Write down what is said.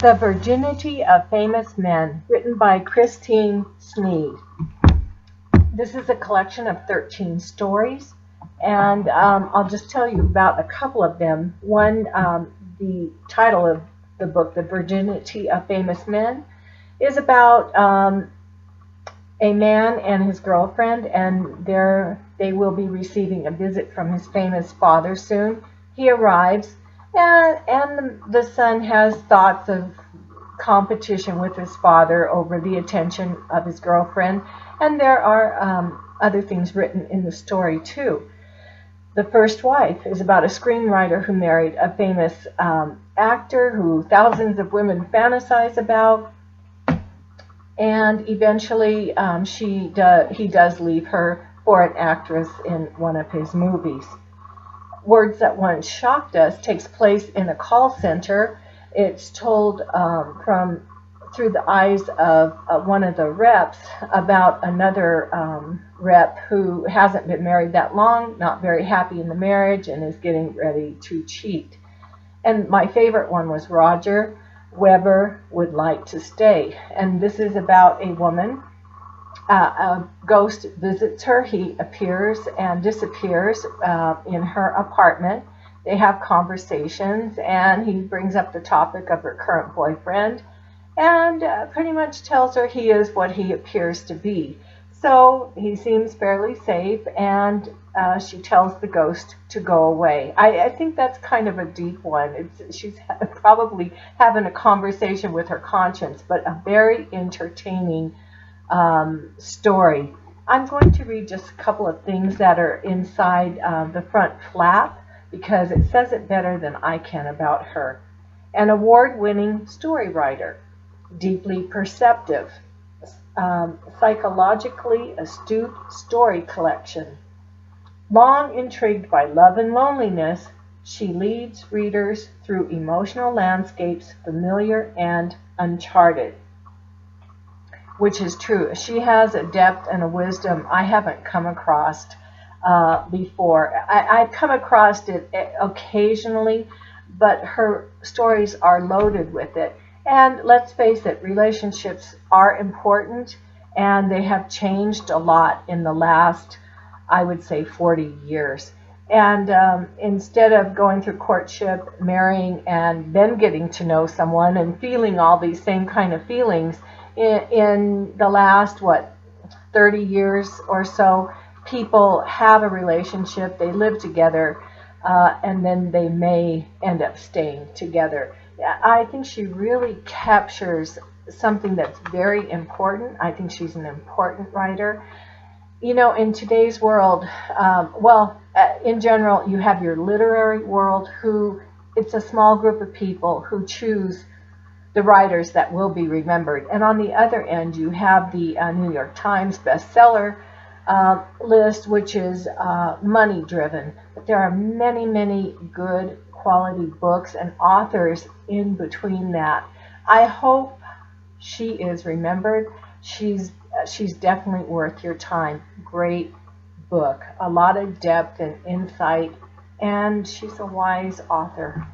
The Virginity of Famous Men, written by Christine Sneed. This is a collection of 13 stories, and I'll just tell you about a couple of them. One, the title of the book, The Virginity of Famous Men, is about a man and his girlfriend, and they will be receiving a visit from his famous father soon. He arrives, and the son has thoughts of competition with his father over the attention of his girlfriend, and there are other things written in the story too. The First Wife is about a screenwriter who married a famous actor who thousands of women fantasize about, and eventually he does leave her for an actress in one of his movies. Words That Once Shocked Us takes place in a call center. It's told through the eyes of one of the reps about another rep who hasn't been married that long, not very happy in the marriage, and is getting ready to cheat. And my favorite one was Roger Weber Would Like to Stay. And this is about a woman. A ghost visits her. He appears and disappears in her apartment. They have conversations, and he brings up the topic of her current boyfriend and pretty much tells her he is what he appears to be. So he seems fairly safe, and she tells the ghost to go away. I think that's kind of a deep one. She's probably having a conversation with her conscience, but a very entertaining story. I'm going to read just a couple of things that are inside the front flap, because it says it better than I can about her. An award-winning story writer, deeply perceptive, psychologically astute story collection. Long intrigued by love and loneliness, she leads readers through emotional landscapes familiar and uncharted. Which is true. She has a depth and a wisdom I haven't come across before. I've come across it occasionally, but her stories are loaded with it. And let's face it, relationships are important, and they have changed a lot in the last, I would say, 40 years. And instead of going through courtship, marrying, and then getting to know someone and feeling all these same kind of feelings, in the last, 30 years or so, people have a relationship, they live together, and then they may end up staying together. I think she really captures something that's very important. I think she's an important writer. You know, in today's world, in general, you have your literary world, it's a small group of people who choose the writers that will be remembered. And on the other end, you have the New York Times bestseller list, which is money-driven. But there are many, many good quality books and authors in between that. I hope she is remembered. She's definitely worth your time. Great book. A lot of depth and insight, and she's a wise author.